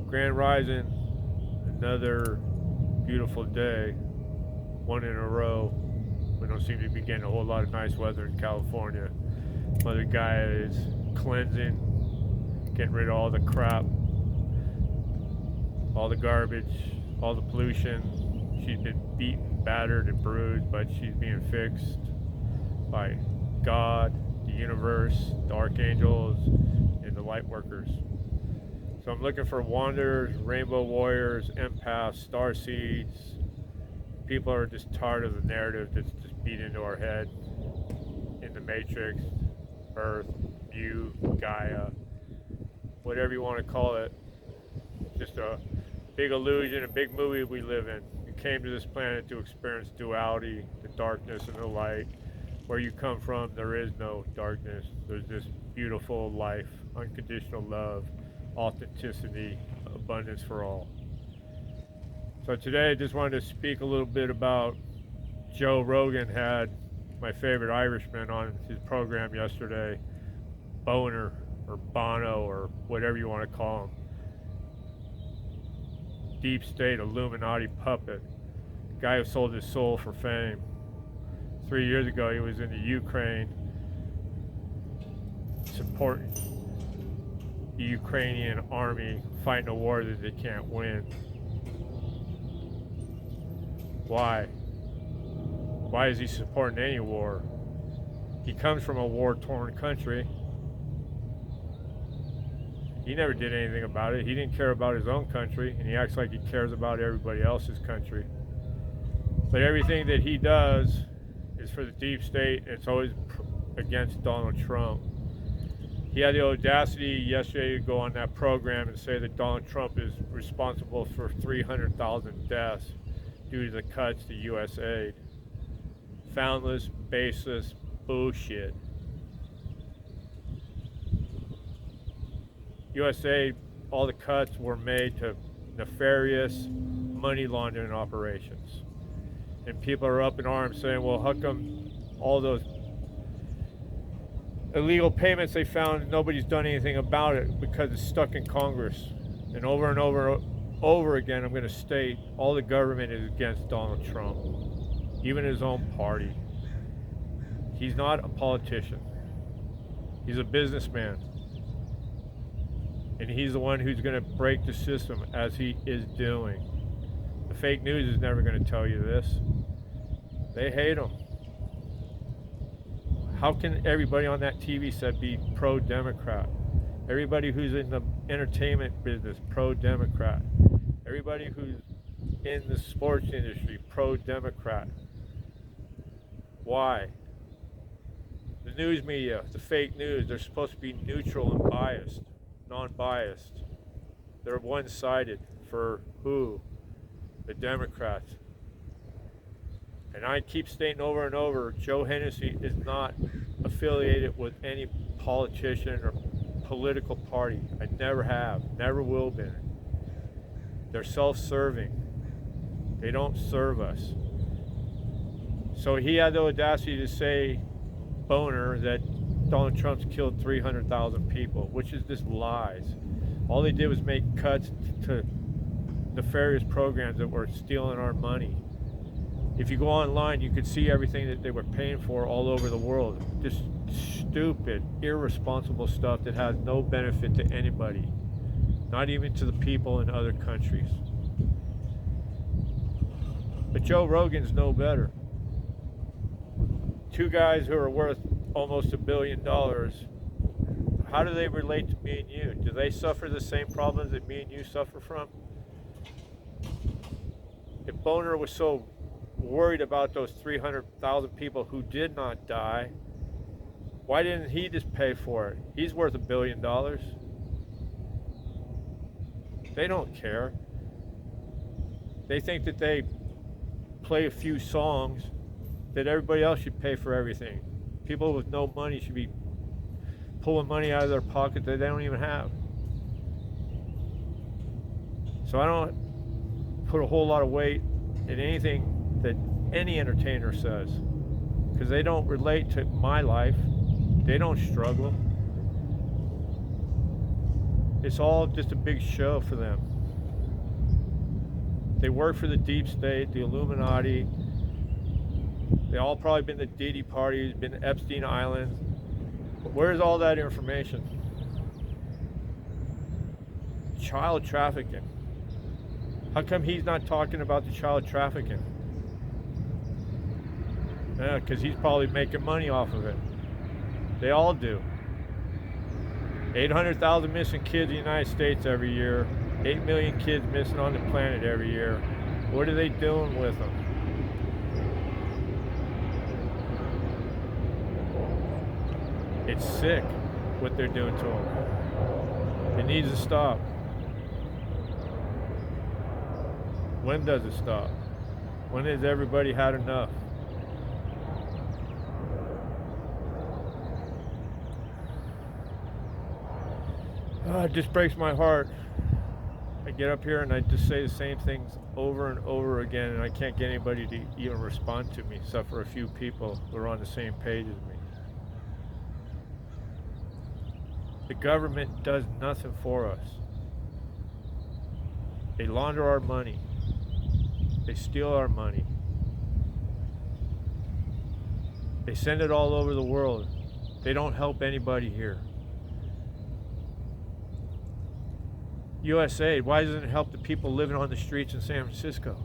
Grand Rising, another beautiful day, one in a row. We don't seem to be getting a whole lot of nice weather in California. Mother Gaia is cleansing, getting rid of all the crap, all the garbage, all the pollution. She's been beaten, battered, and bruised, but she's being fixed by God, the universe, the archangels, and the light workers. So I'm looking for wanderers, rainbow warriors, empaths, star seeds. People are just tired of the narrative that's just beat into our head in the Matrix, Earth, you, Gaia, whatever you want to call it. Just a big illusion, a big movie we live in. You came to this planet to experience duality, the darkness and the light. Where you come from, there is no darkness. There's this beautiful life, unconditional love, authenticity, abundance for all. So today I just wanted to speak a little bit about Joe Rogan had my favorite Irishman on his program yesterday, Bono or Bono or whatever you want to call him. Deep state Illuminati puppet, guy who sold his soul for fame. 3 years ago he was in the Ukraine supporting the Ukrainian army fighting a war that they can't win. Why? Why is he supporting any war? He comes from a war-torn country. He never did anything about it. He didn't care about his own country, and he acts like he cares about everybody else's country. But everything that he does is for the deep state. It's always against Donald Trump. He had the audacity yesterday to go on that program and say that Donald Trump is responsible for 300,000 deaths due to the cuts to U.S. aid. Foundless, baseless bullshit. U.S. aid, all the cuts were made to nefarious money laundering operations. And people are up in arms saying, well, how come all those illegal payments they found, nobody's done anything about it? Because it's stuck in Congress. And over again, I'm going to state, all the government is against Donald Trump, even his own party. He's not a politician. He's a businessman. And he's the one who's going to break the system, as he is doing. The fake news is never going to tell you this. They hate him. How can everybody on that TV set be pro-Democrat? Everybody who's in the entertainment business, pro-Democrat. Everybody who's in the sports industry, pro-Democrat. Why? The news media, the fake news, they're supposed to be neutral and biased, non-biased. They're one-sided. For who? The Democrats. And I keep stating over and over, Joe Hennessy is not affiliated with any politician or political party. I never have, never will be. They're self-serving. They don't serve us. So he had the audacity to say, Boner, that Donald Trump's killed 300,000 people, which is just lies. All they did was make cuts to nefarious programs that were stealing our money. If you go online, you could see everything that they were paying for all over the world. Just stupid, irresponsible stuff that has no benefit to anybody, not even to the people in other countries. But Joe Rogan's no better. Two guys who are worth almost $1 billion, how do they relate to me and you? Do they suffer the same problems that me and you suffer from? If Boner was so worried about those 300,000 people who did not die, why didn't he just pay for it? He's worth $1 billion. They don't care. They think that they play a few songs, that everybody else should pay for everything. People with no money should be pulling money out of their pocket that they don't even have. So I don't put a whole lot of weight in anything that any entertainer says, because they don't relate to my life. They don't struggle. It's all just a big show for them. They work for the deep state, the Illuminati. They all probably been to Diddy parties, been to Epstein Island. Where's all that information? Child trafficking. How come he's not talking about the child trafficking? Yeah, because he's probably making money off of it. They all do. 800,000 missing kids in the United States every year. 8 million kids missing on the planet every year. What are they doing with them? It's sick what they're doing to them. It needs to stop. When does it stop? When has everybody had enough? It just breaks my heart. I get up here and I just say the same things over and over again, and I can't get anybody to even respond to me, except for a few people who are on the same page as me. The government does nothing for us. They launder our money. They steal our money. They send it all over the world. They don't help anybody here. USA, why doesn't it help the people living on the streets in San Francisco?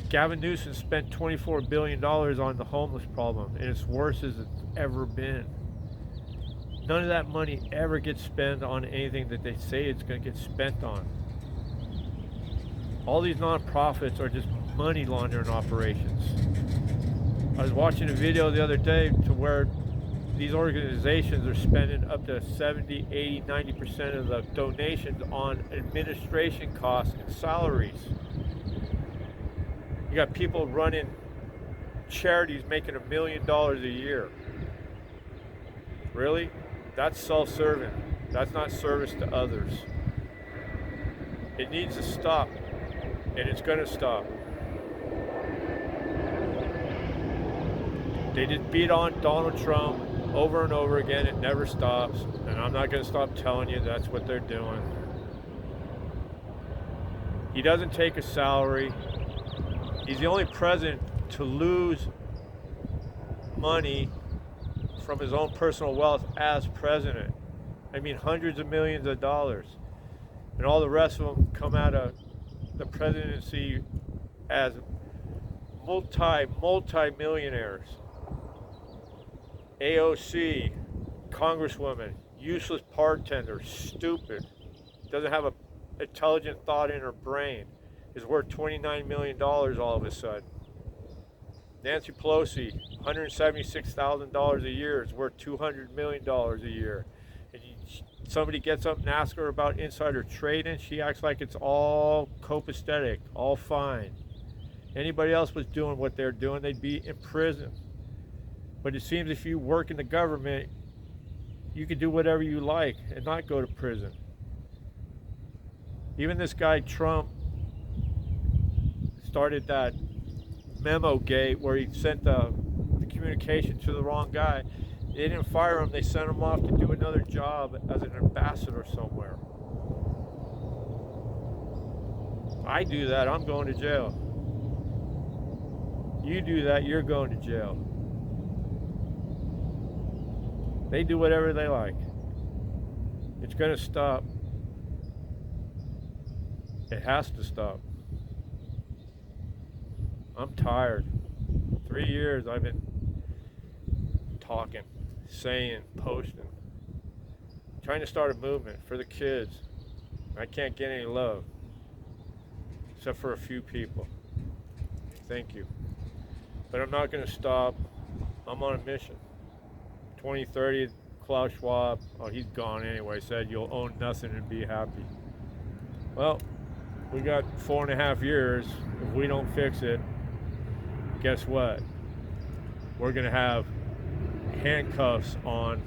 Gavin Newsom spent $24 billion on the homeless problem, and it's worse as it's ever been. None of that money ever gets spent on anything that they say it's going to get spent on. All these nonprofits are just money laundering operations. I was watching a video the other day to where these organizations are spending up to 70, 80, 90% of the donations on administration costs and salaries. You got people running charities making $1 million a year. Really? That's self-serving. That's not service to others. It needs to stop, and it's going to stop. They just beat on Donald Trump over and over again. It never stops, and I'm not going to stop telling you that's what they're doing. He doesn't take a salary. He's the only president to lose money from his own personal wealth as president. I mean, hundreds of millions of dollars. And all the rest of them come out of the presidency as multi-millionaires. AOC, congresswoman, useless bartender, stupid, doesn't have an intelligent thought in her brain, is worth $29 million all of a sudden. Nancy Pelosi, $176,000 a year, is worth $200 million a year. And somebody gets up and asks her about insider trading, she acts like it's all copacetic, all fine. Anybody else was doing what they're doing, they'd be in prison. But it seems if you work in the government, you can do whatever you like and not go to prison. Even this guy Trump started that memo gate where he sent the communication to the wrong guy. They didn't fire him, they sent him off to do another job as an ambassador somewhere. I do that, I'm going to jail. You do that, you're going to jail. They do whatever they like. It's going to stop. It has to stop. I'm tired. 3 years I've been talking, saying, posting, trying to start a movement for the kids. I can't get any love, except for a few people. Thank you. But I'm not going to stop. I'm on a mission. 2030, Klaus Schwab, oh, he's gone anyway, said you'll own nothing and be happy. Well, we got 4.5 years. If we don't fix it, guess what? We're going to have handcuffs on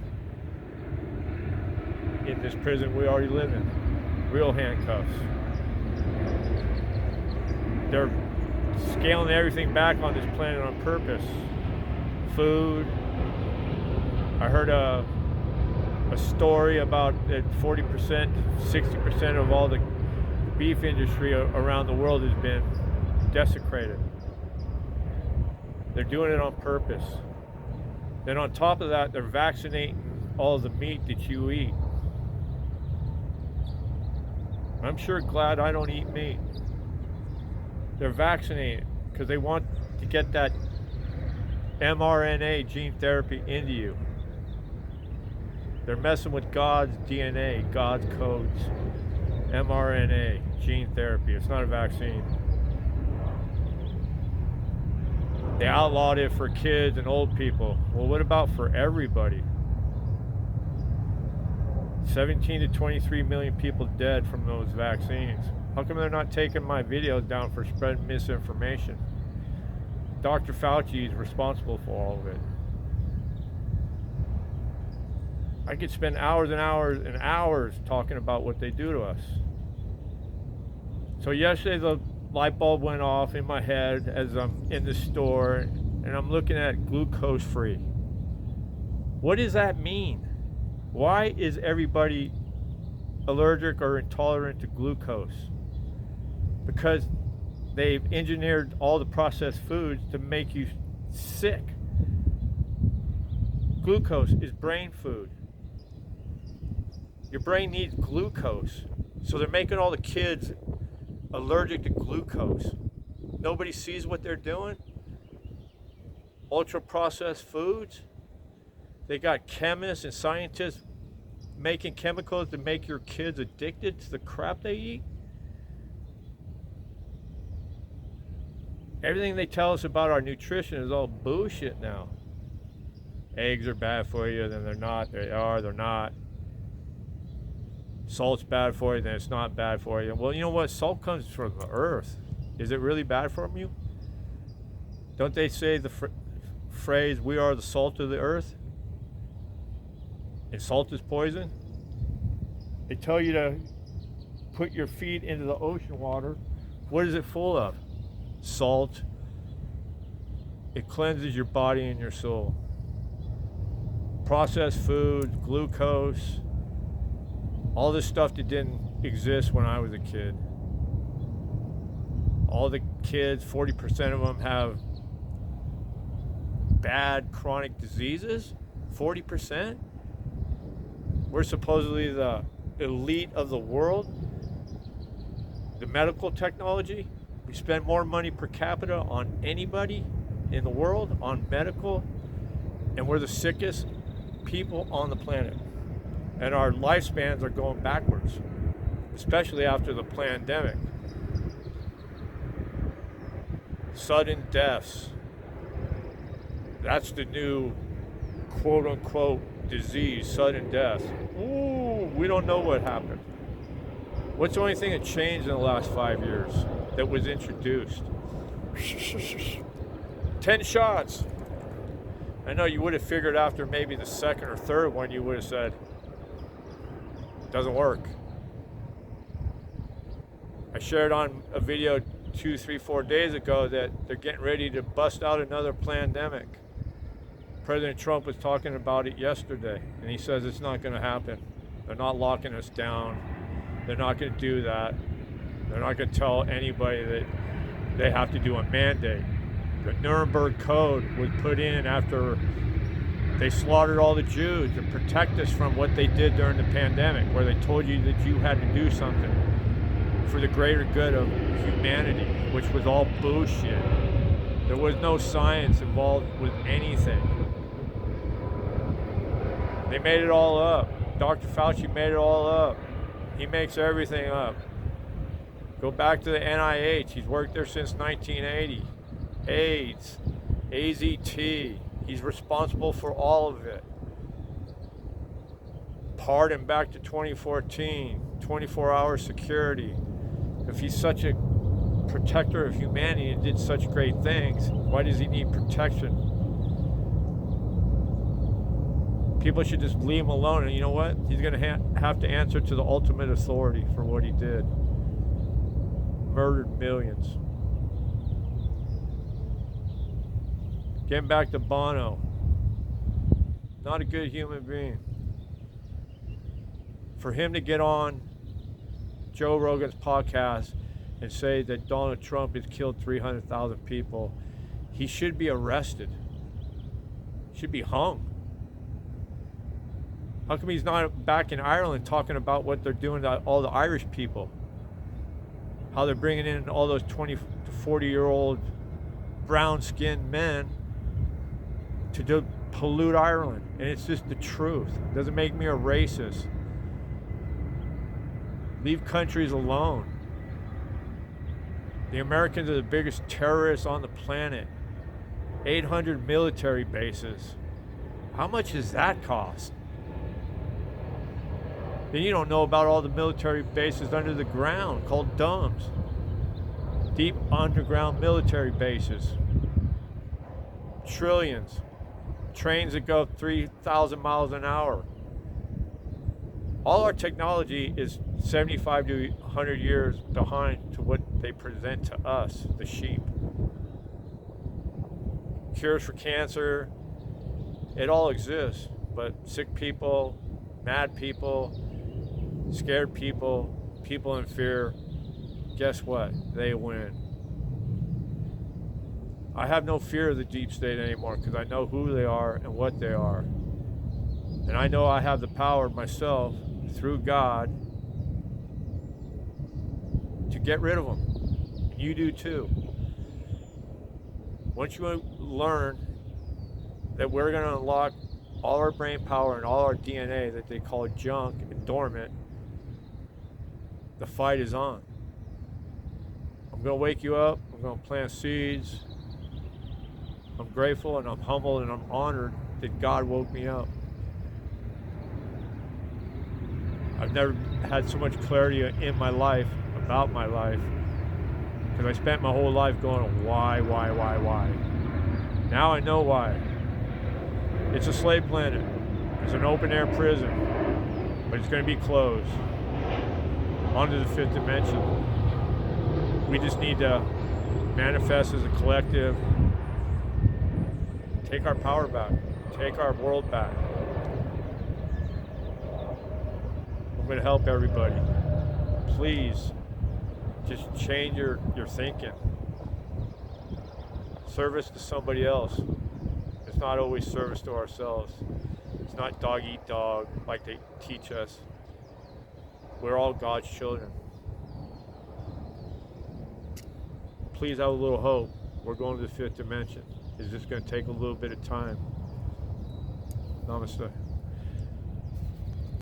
in this prison we already live in. Real handcuffs. They're scaling everything back on this planet on purpose. Food. I heard a story about that 40%, 60% of all the beef industry around the world has been desecrated. They're doing it on purpose. Then on top of that, they're vaccinating all the meat that you eat. I'm sure glad I don't eat meat. They're vaccinated because they want to get that mRNA gene therapy into you. They're messing with God's DNA, God's codes. mRNA gene therapy. It's not a vaccine. They outlawed it for kids and old people. Well, what about for everybody? 17 to 23 million people dead from those vaccines. How come they're not taking my videos down for spreading misinformation? Dr. Fauci is responsible for all of it. I could spend hours and hours and hours talking about what they do to us. So yesterday the light bulb went off in my head as I'm in the store and I'm looking at glucose free. What does that mean? Why is everybody allergic or intolerant to glucose? Because they've engineered all the processed foods to make you sick. Glucose is brain food. Your brain needs glucose. So they're making all the kids allergic to glucose. Nobody sees what they're doing. Ultra processed foods. They got chemists and scientists making chemicals to make your kids addicted to the crap they eat. Everything they tell us about our nutrition is all bullshit now. Eggs are bad for you, then they're not. They are, they're not. Salt's bad for you, then it's not bad for you. Well, you know what? Salt comes from the earth. Is it really bad for you? Don't they say the phrase, we are the salt of the earth? And salt is poison? They tell you to put your feet into the ocean water. What is it full of? Salt. It cleanses your body and your soul. Processed foods, glucose, all this stuff that didn't exist when I was a kid. All the kids, 40% of them have bad chronic diseases. 40%? We're supposedly the elite of the world. The medical technology, we spend more money per capita on anybody in the world on medical, and we're the sickest people on the planet. And our lifespans are going backwards, especially after the pandemic. Sudden deaths. That's the new quote unquote disease, sudden death. Ooh, we don't know what happened. What's the only thing that changed in the last 5 years that was introduced? 10 shots. I know you would have figured after maybe the second or third one, you would have said, doesn't work. I shared on a video 2, 3, 4 days ago that they're getting ready to bust out another pandemic. President Trump was talking about it yesterday, and he says it's not going to happen. They're not locking us down. They're not going to do that. They're not going to tell anybody that they have to do a mandate. The Nuremberg Code was put in after they slaughtered all the Jews to protect us from what they did during the pandemic, where they told you that you had to do something for the greater good of humanity, which was all bullshit. There was no science involved with anything. They made it all up. Dr. Fauci made it all up. He makes everything up. Go back to the NIH. He's worked there since 1980. AIDS, AZT. He's responsible for all of it. Pardon back to 2014, 24-hour security. If he's such a protector of humanity and did such great things, why does he need protection? People should just leave him alone, and you know what? He's going to have to answer to the ultimate authority for what he did. Murdered millions. Getting back to Bono. Not a good human being. for him to get on Joe Rogan's podcast and say that Donald Trump has killed 300,000 people, he should be arrested. Should be hung. How come he's not back in Ireland talking about what they're doing to all the Irish people? How they're bringing in all those 20 to 40-year-old brown-skinned men to pollute Ireland. And it's just the truth. It doesn't make me a racist. Leave countries alone. The Americans are the biggest terrorists on the planet. 800 military bases. How much does that cost? Then you don't know about all the military bases under the ground called DUMBs. Deep underground military bases. Trillions. Trains that go 3,000 miles an hour. All our technology is 75 to 100 years behind to what they present to us, the sheep. Cures for cancer, it all exists, but sick people, mad people, scared people, people in fear, guess what? They win. I have no fear of the deep state anymore because I know who they are and what they are. And I know I have the power myself through God to get rid of them. You do too. Once you learn that we're going to unlock all our brain power and all our DNA that they call junk and dormant, the fight is on. I'm going to wake you up. I'm going to plant seeds. I'm grateful and I'm humbled and I'm honored that God woke me up. I've never had so much clarity in my life, about my life, because I spent my whole life going, why? Now I know why. It's a slave planet. It's an open air prison, but it's going to be closed. Onto the fifth dimension. We just need to manifest as a collective, take our power back, take our world back. I'm going to help everybody. Please, just change your thinking. Service to somebody else. It's not always service to ourselves. It's not dog eat dog like they teach us. We're all God's children. Please have a little hope. We're going to the fifth dimension. It's just going to take a little bit of time. Namaste.